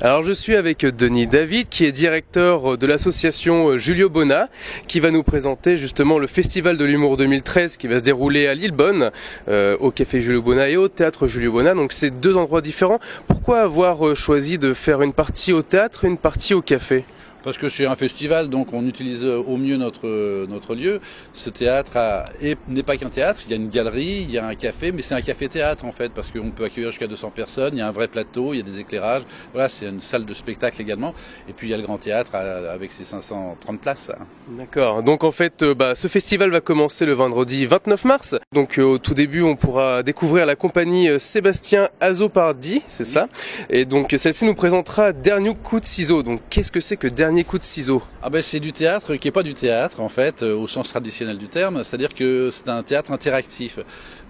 Alors je suis avec Denis David qui est directeur de l'association Julio Bona qui va nous présenter justement le Festival de l'Humour 2013 qui va se dérouler à Lillebonne, au Café Julio Bona et au Théâtre Julio Bona. Donc c'est deux endroits différents. Pourquoi avoir choisi de faire une partie au théâtre et une partie au café ? Parce que c'est un festival, donc on utilise au mieux notre lieu. Ce théâtre n'est pas qu'un théâtre, il y a une galerie, il y a un café, mais c'est un café-théâtre en fait, parce qu'on peut accueillir jusqu'à 200 personnes, il y a un vrai plateau, il y a des éclairages, voilà, c'est une salle de spectacle également. Et puis il y a le grand théâtre avec ses 530 places. D'accord, donc en fait ce festival va commencer le vendredi 29 mars. Donc au tout début on pourra découvrir la compagnie Sébastien Azopardi, c'est ça. Et donc celle-ci nous présentera Dernier coup de ciseau. Donc qu'est-ce que c'est que Dernier coup de ciseau? C'est du théâtre qui n'est pas du théâtre en fait, au sens traditionnel du terme, c'est-à-dire que c'est un théâtre interactif.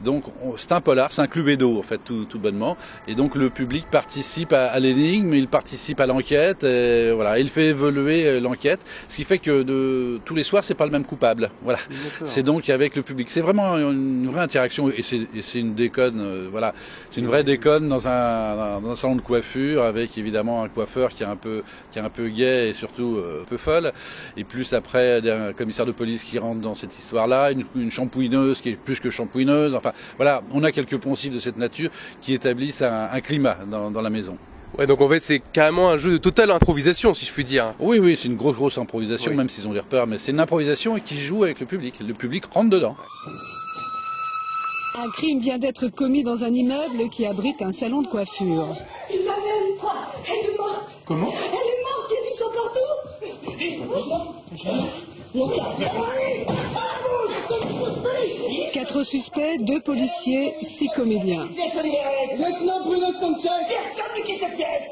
Donc c'est un polar, c'est un club-edo en fait, tout bonnement. Et donc le public participe à l'énigme, il participe à l'enquête, et voilà, il fait évoluer l'enquête, ce qui fait que tous les soirs c'est pas le même coupable. Voilà, c'est donc avec le public. C'est vraiment une vraie interaction et c'est une déconne, voilà, c'est une vraie déconne dans un salon de coiffure avec évidemment un coiffeur qui est un peu gai et surtout un peu folle, et plus après un commissaire de police qui rentre dans cette histoire-là, une shampouineuse qui est plus que shampouineuse, enfin voilà, on a quelques poncifs de cette nature qui établissent un climat dans la maison. Ouais, donc en fait c'est carrément un jeu de totale improvisation si je puis dire. Oui, c'est une grosse improvisation, oui. Même s'ils ont des repères, mais c'est une improvisation qui joue avec le public rentre dedans. Un crime vient d'être commis dans un immeuble qui abrite un salon de coiffure. Isabelle, quoi? Elle est morte. Comment? Elle est morte, il y a du sang partout. 4 suspects, 2 policiers, 6 comédiens. Lieutenant Bruno Sanchez. Personne ne quitte cette pièce.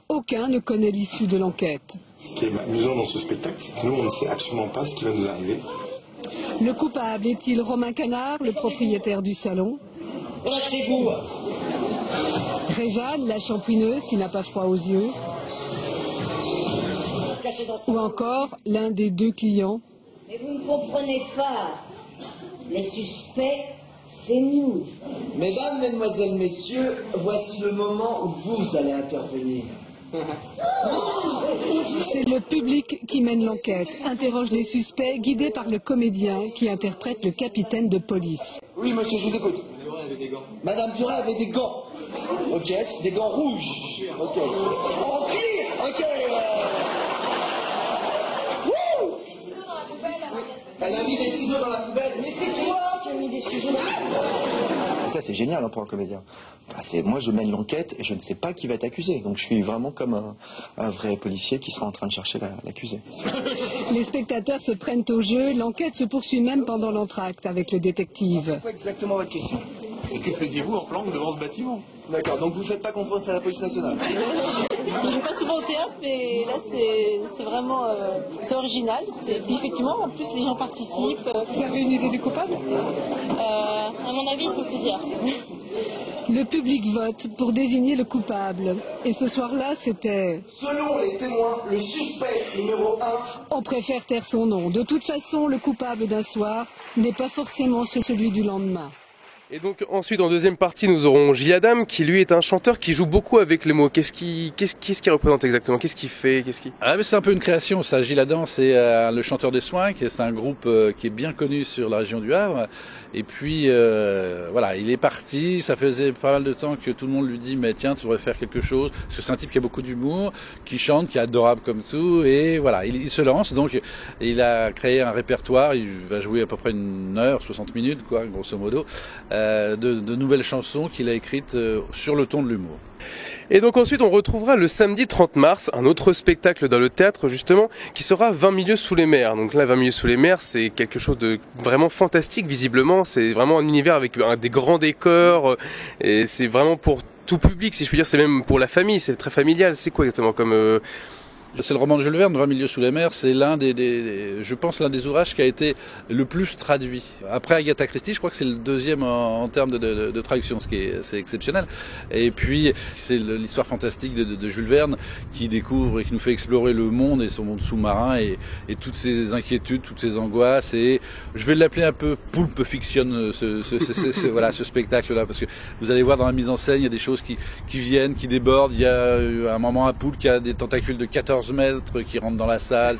Aucun ne connaît l'issue de l'enquête. Ce qui est amusant dans ce spectacle, c'est que nous, on ne sait absolument pas ce qui va nous arriver. Le coupable est-il Romain Canard, le propriétaire du salon? Relaxez-vous. Réjeanne, la shampouineuse qui n'a pas froid aux yeux? Ou encore l'un des 2 clients? Mais vous ne comprenez pas. Les suspects, c'est nous. Mesdames, mesdemoiselles, messieurs, voici le moment où vous allez intervenir. C'est le public qui mène l'enquête, interroge les suspects, guidé par le comédien qui interprète le capitaine de police. Oui, monsieur, je vous écoute. Madame Buret avait des gants. Ok, c'est des gants rouges. Ok. En cuir. Ok. Elle a mis des ciseaux dans la poubelle. Mais c'est toi qui as mis des ciseaux dans la poubelle. Ça, c'est génial pour un comédien. Moi, je mène l'enquête et je ne sais pas qui va être accusé. Donc, je suis vraiment comme un vrai policier qui sera en train de chercher l'accusé. Les spectateurs se prennent au jeu. L'enquête se poursuit même pendant l'entracte avec le détective. C'est quoi exactement votre question? Et que faisiez-vous en planque devant ce bâtiment? D'accord, donc vous ne faites pas confiance à la police nationale? Je vais pas souvent au théâtre, mais là c'est vraiment c'est original. Puis effectivement, en plus les gens participent. Vous avez une idée du coupable? À mon avis, ils sont plusieurs. Le public vote pour désigner le coupable. Et ce soir-là, c'était... Selon les témoins, le suspect numéro 1... On préfère taire son nom. De toute façon, le coupable d'un soir n'est pas forcément celui du lendemain. Et donc ensuite en deuxième partie nous aurons Gilles Adam qui lui est un chanteur qui joue beaucoup avec les mots. Qu'est-ce qu'il représente exactement? Qu'est-ce qu'il fait? Mais c'est un peu une création ça. Gilles Adam c'est le chanteur des Soins, c'est un groupe qui est bien connu sur la région du Havre. Et puis voilà, il est parti, ça faisait pas mal de temps que tout le monde lui dit mais tiens tu devrais faire quelque chose, parce que c'est un type qui a beaucoup d'humour, qui chante, qui est adorable comme tout, et voilà, il se lance, donc il a créé un répertoire, il va jouer à peu près 1 heure, 60 minutes quoi, grosso modo. De nouvelles chansons qu'il a écrites sur le ton de l'humour. Et donc ensuite on retrouvera le samedi 30 mars un autre spectacle dans le théâtre justement qui sera 20 milieux sous les mers. Donc là 20 milieux sous les mers c'est quelque chose de vraiment fantastique visiblement, c'est vraiment un univers avec des grands décors et c'est vraiment pour tout public si je puis dire, c'est même pour la famille, c'est très familial. C'est quoi exactement comme... C'est le roman de Jules Verne, 20 milieux sous la mer. C'est je pense, l'un des ouvrages qui a été le plus traduit. Après Agatha Christie, je crois que c'est le deuxième en termes de traduction, c'est exceptionnel. Et puis, c'est l'histoire fantastique de Jules Verne qui découvre et qui nous fait explorer le monde et son monde sous-marin et toutes ses inquiétudes, toutes ses angoisses. Et je vais l'appeler un peu Pulp Fiction, ce spectacle-là, parce que vous allez voir dans la mise en scène, il y a des choses qui viennent, qui débordent. Il y a à un moment un poulpe qui a des tentacules de 14 mètres qui rentrent dans la salle.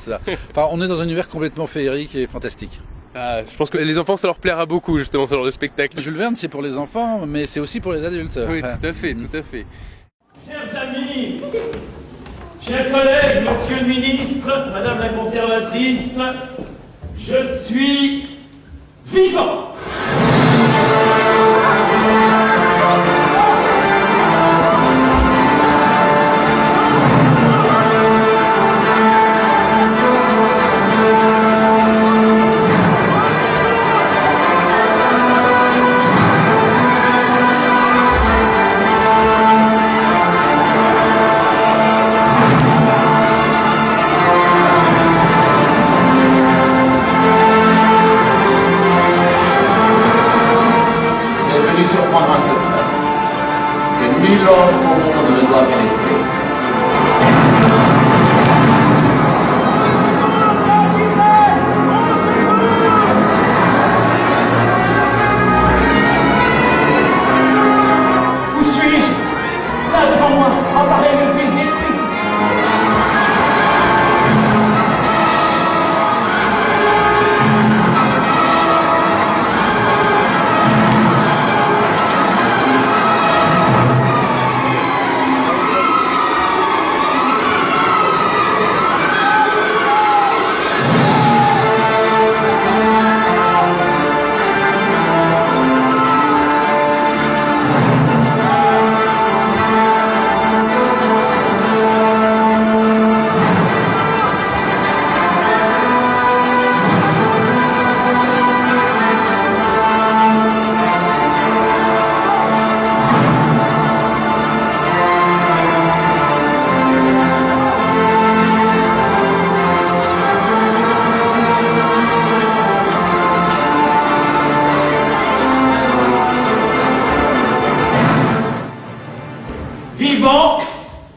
Enfin, on est dans un univers complètement féerique et fantastique. Ah, je pense que les enfants, ça leur plaira beaucoup, justement, ce genre de spectacle. Jules Verne, c'est pour les enfants, mais c'est aussi pour les adultes. Oui, tout à fait, tout à fait. Chers amis, chers collègues, monsieur le ministre, madame la conservatrice, je suis vivant.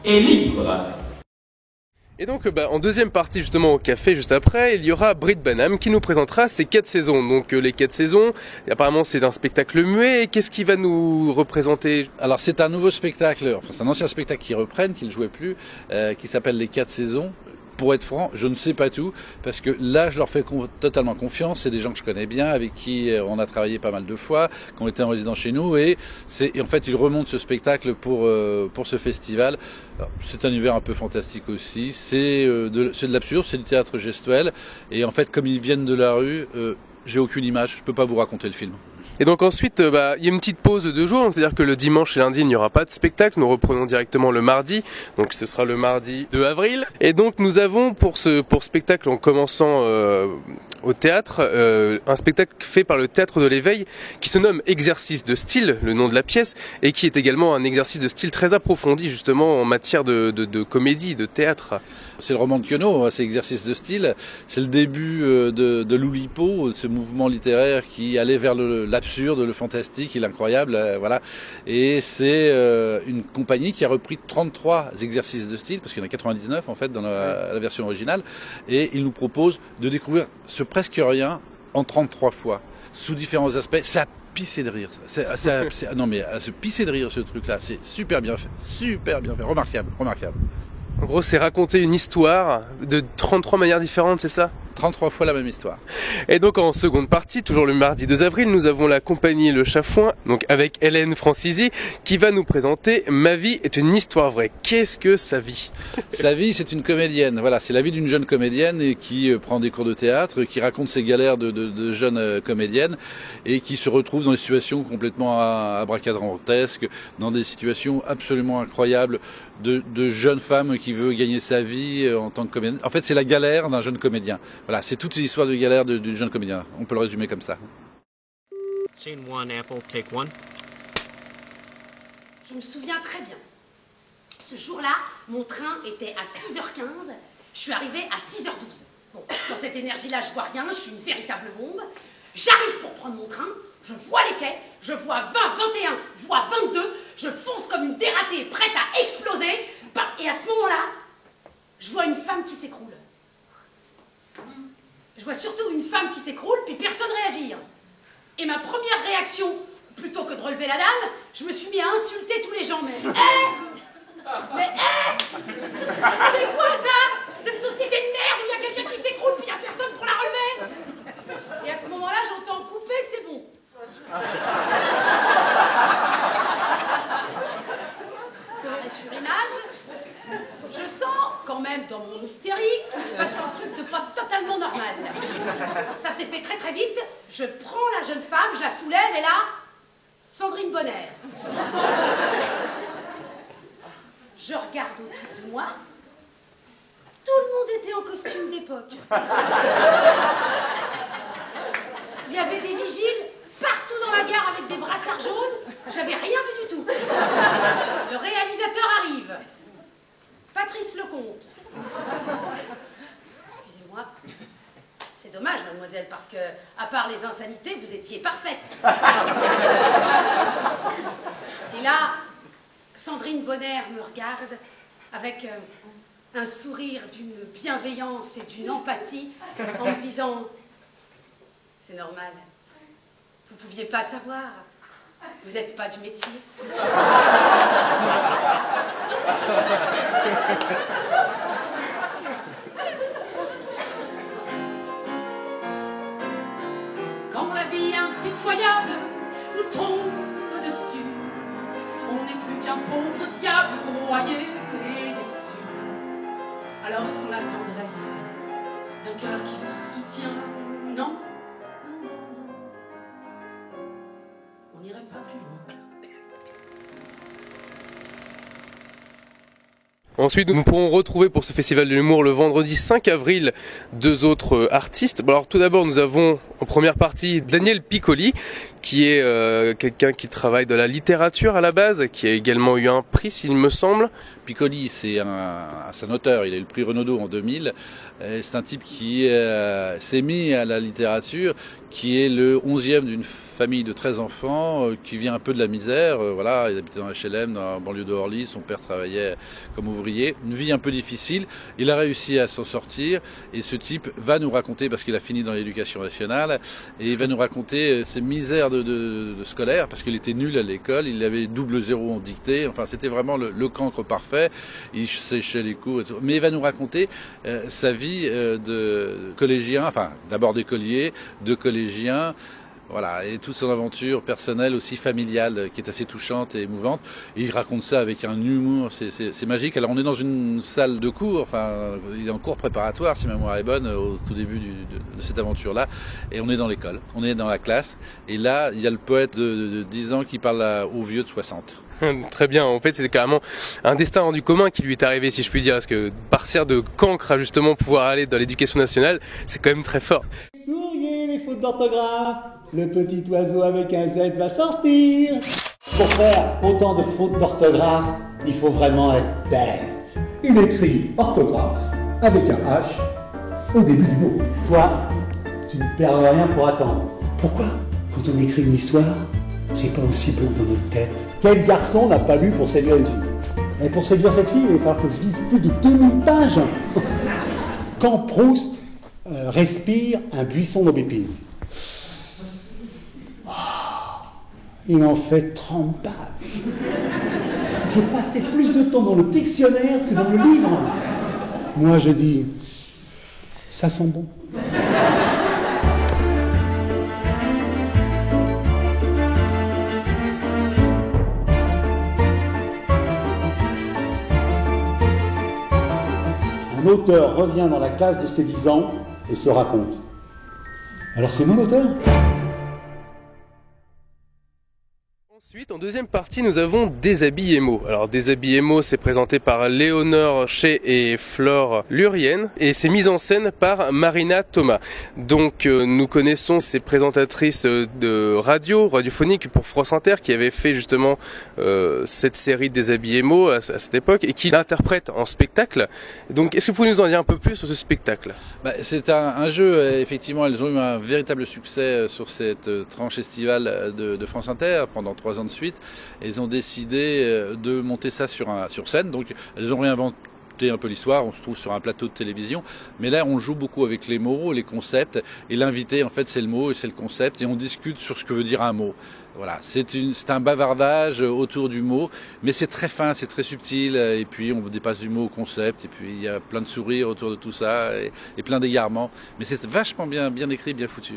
Et libre. Et donc en deuxième partie justement au café juste après, il y aura Brit Banham qui nous présentera ses 4 saisons. Donc les 4 saisons, apparemment c'est un spectacle muet. Qu'est-ce qui va nous représenter? Alors c'est un nouveau spectacle, enfin c'est un ancien spectacle qui reprennent, qui ne jouait plus, qui s'appelle Les 4 saisons. Pour être franc, je ne sais pas tout, parce que là, je leur fais totalement confiance. C'est des gens que je connais bien, avec qui on a travaillé pas mal de fois, qui ont été en résidence chez nous, et en fait, ils remontent ce spectacle pour ce festival. C'est un univers un peu fantastique aussi. C'est de l'absurde, c'est du théâtre gestuel, et en fait, comme ils viennent de la rue, j'ai aucune image, je peux pas vous raconter le film. Et donc ensuite, il y a une petite pause de 2 jours, c'est-à-dire que le dimanche et lundi, il n'y aura pas de spectacle. Nous reprenons directement le mardi, donc ce sera le mardi 2 avril. Et donc nous avons pour spectacle, en commençant au théâtre, un spectacle fait par le Théâtre de l'Éveil qui se nomme Exercice de style, le nom de la pièce, et qui est également un exercice de style très approfondi justement en matière de comédie, de théâtre. C'est le roman de Queneau, c'est Exercice de style. C'est le début de l'Oulipo, ce mouvement littéraire qui allait vers l'absurde, le fantastique et l'incroyable, voilà. Et c'est une compagnie qui a repris 33 exercices de style, parce qu'il y en a 99 en fait dans la version originale, et il nous propose de découvrir ce presque rien en 33 fois, sous différents aspects. Ça pisser de rire. Non mais à se pisser de rire ce truc-là, c'est super bien fait, remarquable. En gros, c'est raconter une histoire de 33 manières différentes, c'est ça ? 33 fois la même histoire. Et donc en seconde partie, toujours le mardi 2 avril, nous avons la compagnie Le Chafouin, donc avec Hélène Francisi, qui va nous présenter Ma vie est une histoire vraie. Qu'est-ce que sa vie ? Sa vie, c'est une comédienne. Voilà, c'est la vie d'une jeune comédienne et qui prend des cours de théâtre, qui raconte ses galères de jeune comédienne et qui se retrouve dans des situations complètement abracadabrantesques, dans des situations absolument incroyables de jeunes femmes qui veulent gagner sa vie en tant que comédienne. En fait, c'est la galère d'un jeune comédien. Voilà, c'est toutes ces histoires de galère du jeune comédien. On peut le résumer comme ça. Scene 1, Apple, take 1. Je me souviens très bien. Ce jour-là, mon train était à 6h15 Je suis arrivée à 6h12. Bon, dans cette énergie-là, je vois rien, je suis une véritable bombe. J'arrive pour prendre mon train, je vois les quais, je vois 20, 21, voire 22, je fonce comme une dératée, prête à exploser. Et à ce moment-là, je vois une femme qui s'écroule. Je vois surtout une femme qui s'écroule, puis personne réagit. Et ma première réaction, plutôt que de relever la dame, je me suis mis à insulter tous les gens. Mais c'est quoi ça? C'est une société de merde où il y a quelqu'un qui s'écroule, puis il n'y a personne pour la relever. Et à ce moment-là, j'entends couper, c'est bon. Et sur image, je sens quand même dans mon hystérie un truc de pas totalement normal. Alors ça s'est fait très très vite. Je prends la jeune femme, je la soulève et là, Sandrine Bonner. Je regarde autour de moi. Tout le monde était en costume d'époque. Il y avait des vigiles partout dans la gare avec des brassards jaunes. J'avais rien vu du tout. Le réalisateur arrive. Patrice Lecomte. Excusez-moi. C'est dommage, mademoiselle, parce que, à part les insanités, vous étiez parfaite. Et là, Sandrine Bonner me regarde avec un sourire d'une bienveillance et d'une empathie en me disant « C'est normal, vous ne pouviez pas savoir, vous n'êtes pas du métier. » Quand la vie impitoyable vous tombe dessus, on n'est plus qu'un pauvre diable broyé et déçu. Alors sans la tendresse d'un cœur qui vous soutient, non, on n'irait pas plus loin. Ensuite, nous pourrons retrouver pour ce festival de l'humour le vendredi 5 avril 2 autres artistes. Alors tout d'abord, nous avons en première partie Daniel Piccoli, qui est quelqu'un qui travaille dans la littérature à la base, qui a également eu un prix, s'il me semble. Piccoli, c'est un auteur, il a eu le prix Renaudot en 2000. C'est un type qui s'est mis à la littérature, qui est le 11e d'une famille de 13 enfants, qui vient un peu de la misère. Voilà, il habitait dans HLM, dans la banlieue de Orly, son père travaillait comme ouvrier. Une vie un peu difficile, il a réussi à s'en sortir, et ce type va nous raconter, parce qu'il a fini dans l'éducation nationale, et il va nous raconter ses misères de scolaire, parce qu'il était nul à l'école, il avait double zéro en dictée, enfin c'était vraiment le cancre parfait, il séchait les cours et tout. Mais il va nous raconter sa vie de collégien, enfin d'abord d'écolier, de collégien, voilà, et toute son aventure personnelle aussi familiale qui est assez touchante et émouvante. Et il raconte ça avec un humour, c'est magique. Alors on est dans une salle de cours, enfin il est en cours préparatoire si ma mémoire est bonne, au tout début de cette aventure-là. Et on est dans l'école, on est dans la classe. Et là, il y a le poète de 10 ans qui parle aux vieux de 60. Très bien, en fait c'est carrément un destin rendu commun qui lui est arrivé, si je puis dire, parce que partir de cancre à justement pouvoir aller dans l'éducation nationale, c'est quand même très fort. Souriez les fautes d'orthographe, le petit oiseau avec un Z va sortir. Pour faire autant de fautes d'orthographe, il faut vraiment être bête. Il écrit orthographe avec un H au début du mot. Toi, tu ne perds rien pour attendre. Pourquoi? Quand on écrit une histoire, c'est pas aussi beau dans notre tête. Quel garçon n'a pas lu Pour séduire une fille? Et pour séduire cette fille, il va falloir que je lise plus de 2000 pages. Quand Proust respire un buisson d'aubépine. Il en fait 30 pages. J'ai passé plus de temps dans le dictionnaire que dans le livre. Moi, je dis, ça sent bon. Un auteur revient dans la classe de ses 10 ans et se raconte. Alors c'est moi l'auteur ? Ensuite, en deuxième partie, nous avons Déshabillez-moi. Alors, Déshabillez-moi, c'est présenté par Léonore Chez et Flore Lurienne et c'est mis en scène par Marina Thomas. Donc, nous connaissons ces présentatrices de radiophonique pour France Inter qui avaient fait justement cette série Déshabillez-moi à cette époque et qui l'interprètent en spectacle. Donc, est-ce que vous pouvez nous en dire un peu plus sur ce spectacle? C'est un jeu, effectivement, elles ont eu un véritable succès sur cette tranche estivale de France Inter pendant 3 ans de suite. Elles ont décidé de monter ça sur scène, donc elles ont réinventé un peu l'histoire, on se trouve sur un plateau de télévision, mais là on joue beaucoup avec les mots, les concepts, et l'invité en fait c'est le mot et c'est le concept, et on discute sur ce que veut dire un mot. Voilà, c'est un bavardage autour du mot, mais c'est très fin, c'est très subtil, et puis on dépasse du mot au concept, et puis il y a plein de sourires autour de tout ça, et plein d'égarements, mais c'est vachement bien écrit, bien foutu.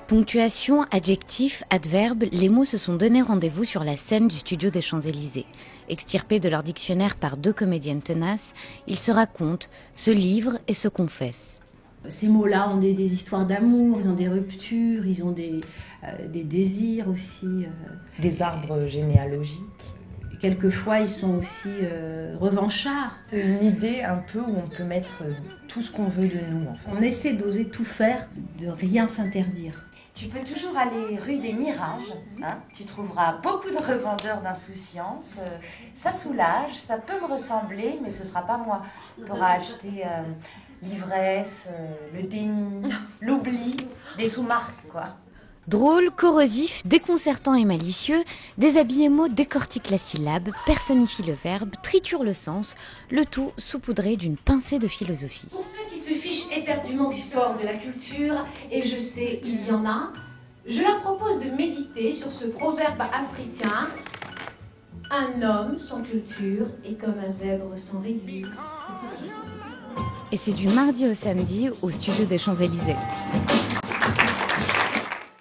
Ponctuation, adjectif, adverbe, les mots se sont donné rendez-vous sur la scène du studio des Champs-Élysées. Extirpés de leur dictionnaire par 2 comédiennes tenaces, ils se racontent, se livrent et se confessent. Ces mots-là ont des histoires d'amour, ils ont des ruptures, ils ont des désirs aussi. Des arbres généalogiques. Quelquefois, ils sont aussi revanchards. C'est une idée un peu où on peut mettre tout ce qu'on veut de nous. En fait. On essaie d'oser tout faire, de rien s'interdire. Tu peux toujours aller rue des Mirages, hein. Tu trouveras beaucoup de revendeurs d'insouciance. Ça soulage, ça peut me ressembler, mais ce ne sera pas moi. Tu auras acheté l'ivresse, le déni, l'oubli, des sous-marques, quoi. Drôle, corrosif, déconcertant et malicieux, Déshabillez-moi décortique la syllabe, personnifie le verbe, triture le sens, le tout saupoudré d'une pincée de philosophie. Pour ceux qui se fichent éperdument du sort de la culture, et je sais, il y en a, je leur propose de méditer sur ce proverbe africain. Un homme sans culture est comme un zèbre sans rigueur. Et c'est du mardi au samedi au studio des Champs-Élysées.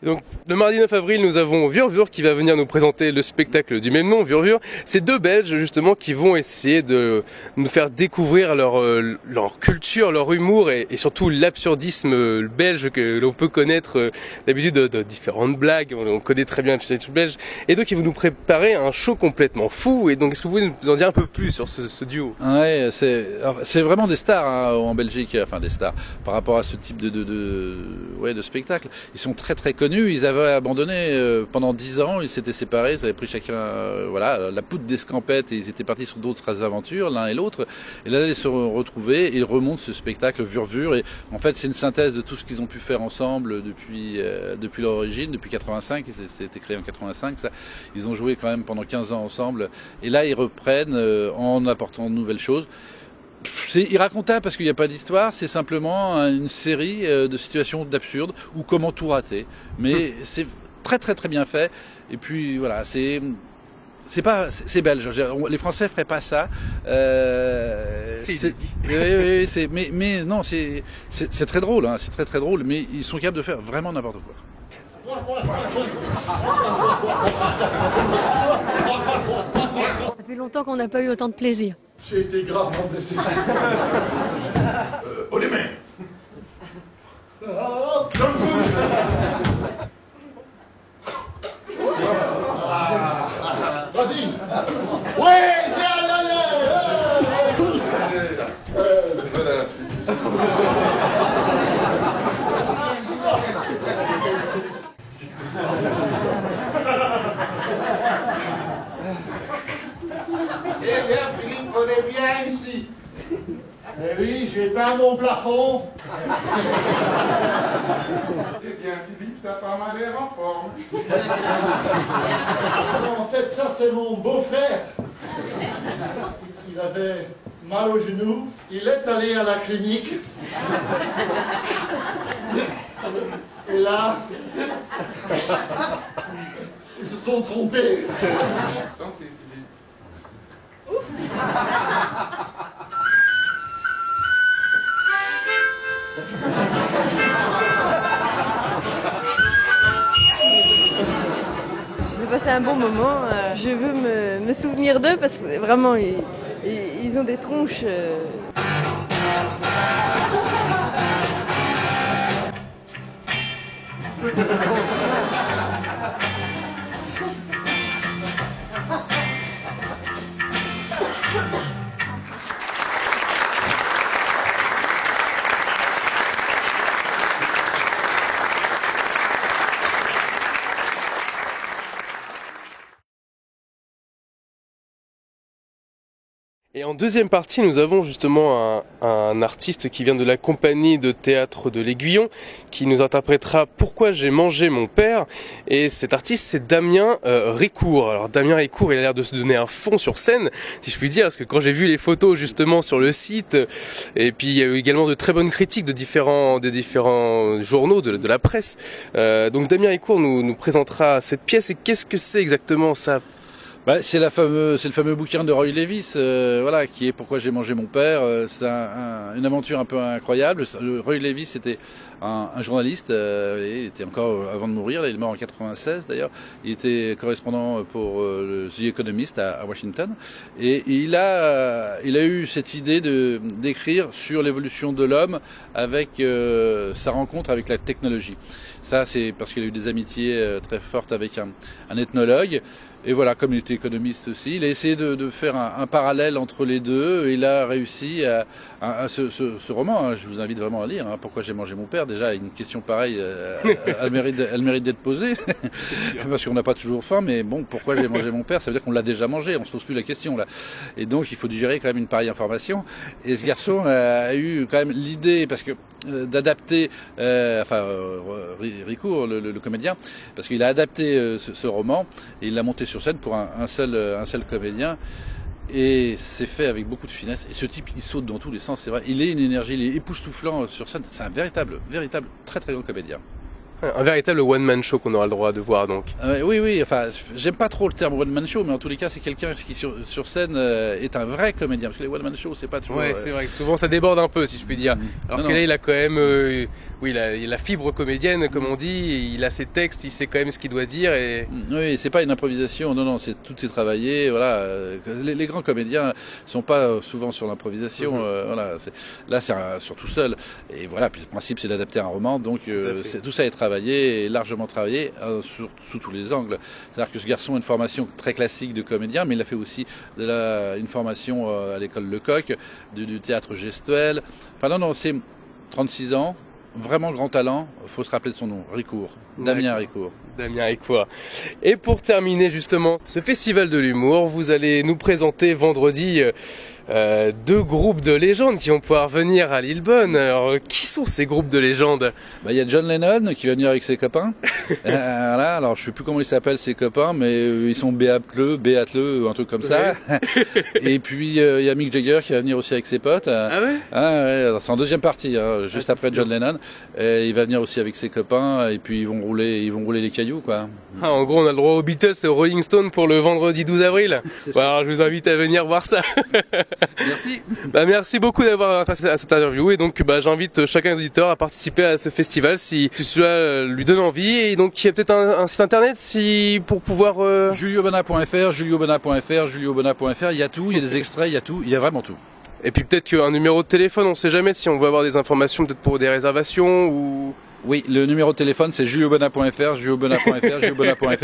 Donc, le mardi 9 avril, nous avons Vurvur qui va venir nous présenter le spectacle du même nom, Vurvur. C'est 2 Belges, justement, qui vont essayer de nous faire découvrir leur culture, leur humour et surtout l'absurdisme belge que l'on peut connaître d'habitude de différentes blagues. On connaît très bien l'absurdisme belge. Et donc, ils vont nous préparer un show complètement fou. Et donc, est-ce que vous pouvez nous en dire un peu plus sur ce duo? Ouais, c'est vraiment des stars hein, en Belgique, enfin des stars par rapport à ce type de spectacle. Ils sont très très connus. Ils avaient abandonné pendant 10 ans, ils s'étaient séparés, ils avaient pris chacun la poudre d'escampette et ils étaient partis sur d'autres aventures, l'un et l'autre. Et là, ils se retrouvaient et ils remontent ce spectacle Vurvur. Et en fait, c'est une synthèse de tout ce qu'ils ont pu faire ensemble depuis l'origine, depuis 85. C'était créé en 85. Ça. Ils ont joué quand même pendant 15 ans ensemble. Et là, ils reprennent en apportant de nouvelles choses. C'est irracontable parce qu'il n'y a pas d'histoire, c'est simplement une série de situations d'absurde ou comment tout rater. Mais c'est très très très bien fait. Et puis voilà, c'est belge. Les Français feraient pas ça. Mais non, c'est très drôle, hein, c'est très très drôle. Mais ils sont capables de faire vraiment n'importe quoi. Ça fait longtemps qu'on n'a pas eu autant de plaisir. J'ai été gravement blessé. Haut les mains. Vas-y. Ouais, Eh bien, Philippe, on est bien ici. Eh oui, j'ai peint mon plafond. Eh bien, Philippe, ta femme a l'air en forme. En fait, ça, c'est mon beau-frère. Il avait mal au genou. Il est allé à la clinique. Et là, ils se sont trompés. Santé, Philippe. J'ai passé un bon moment. Je veux me souvenir d'eux parce que vraiment, ils ont des tronches. Et en deuxième partie, nous avons justement un artiste qui vient de la compagnie de théâtre de l'Aiguillon, qui nous interprétera Pourquoi j'ai mangé mon père. Et cet artiste, c'est Damien Ricourt. Alors Damien Ricourt, il a l'air de se donner un fond sur scène, si je puis dire, parce que quand j'ai vu les photos justement sur le site, et puis il y a eu également de très bonnes critiques de différents journaux, de la presse. Donc Damien Ricourt nous présentera cette pièce. Et qu'est-ce que c'est exactement ça? C'est le fameux bouquin de Roy Levis, voilà, qui est Pourquoi j'ai mangé mon père. C'est une aventure un peu incroyable. Roy Levis, c'était un journaliste, il était encore avant de mourir, il est mort en 96 d'ailleurs. Il était correspondant pour le The Economist à Washington, et il a eu cette idée d'écrire sur l'évolution de l'homme avec sa rencontre avec la technologie. Ça, c'est parce qu'il a eu des amitiés très fortes avec un ethnologue. Et voilà, comme il était économiste aussi, il a essayé de faire un parallèle entre les deux. Et il a réussi ce roman, hein, je vous invite vraiment à lire, hein, Pourquoi j'ai mangé mon père. Déjà, une question pareille, elle mérite d'être posée, parce qu'on n'a pas toujours faim, mais bon, pourquoi j'ai mangé mon père, ça veut dire qu'on l'a déjà mangé, on se pose plus la question là. Et donc, il faut digérer quand même une pareille information. Et ce garçon a eu quand même l'idée, parce que d'adapter, Ricourt, le comédien, parce qu'il a adapté ce roman et il l'a monté sur scène pour un seul comédien, et c'est fait avec beaucoup de finesse. Et ce type, il saute dans tous les sens, c'est vrai. Il a une énergie, il est époustouflant sur scène. C'est un véritable, très très grand comédien. Un véritable one-man show qu'on aura le droit de voir donc. Oui, enfin, j'aime pas trop le terme one-man show, mais en tous les cas, c'est quelqu'un qui sur scène est un vrai comédien, parce que les one-man show, c'est pas toujours... Ouais, c'est vrai que souvent ça déborde un peu, si je puis dire. Alors que là, il a quand même... il a la fibre comédienne, comme on dit, il a ses textes, il sait quand même ce qu'il doit dire. Et... Oui, c'est pas une improvisation, non, tout est travaillé, voilà. Les grands comédiens sont pas souvent sur l'improvisation, voilà. Là, c'est surtout seul. Et voilà, puis le principe, c'est d'adapter un roman, donc tout ça est travaillé, et largement travaillé, sous tous les angles. C'est-à-dire que ce garçon a une formation très classique de comédien, mais il a fait aussi une formation à l'école Lecoq, du théâtre gestuel. Enfin non, c'est 36 ans. Vraiment grand talent, il faut se rappeler de son nom, Ricourt, Damien Ricourt. Damien Ricourt. Et pour terminer justement ce festival de l'humour, vous allez nous présenter vendredi deux groupes de légendes qui vont pouvoir venir à Lillebonne. Alors, qui sont ces groupes de légendes? Il y a John Lennon qui va venir avec ses copains. Voilà, alors je sais plus comment ils s'appellent ses copains, mais ils sont Beatle, ou un truc comme ça. Et puis il y a Mick Jagger qui va venir aussi avec ses potes. Ouais, c'est en deuxième partie, hein, juste après John Lennon. Et il va venir aussi avec ses copains, et puis ils vont rouler les cailloux, quoi. En gros, on a le droit aux Beatles et aux Rolling Stones pour le vendredi 12 avril. Alors, je vous invite à venir voir ça. Merci. Merci beaucoup d'avoir passé à cette interview, et donc j'invite chacun des auditeurs à participer à ce festival si cela lui donne envie. Et donc il y a peut-être un site internet pour pouvoir... juliobona.fr, il y a tout, il y a des extraits, il y a tout, il y a vraiment tout. Et puis peut-être qu'un numéro de téléphone, on ne sait jamais si on veut avoir des informations peut-être pour des réservations ou... Oui, le numéro de téléphone c'est juliobona.fr,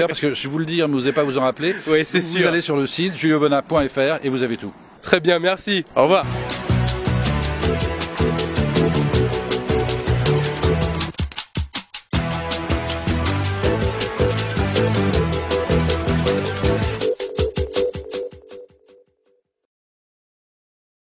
parce que je vous le dis, vous n'osez pas vous en rappeler. Oui, c'est sûr. Vous allez sur le site juliobona.fr et vous avez tout. Très bien, merci. Au revoir.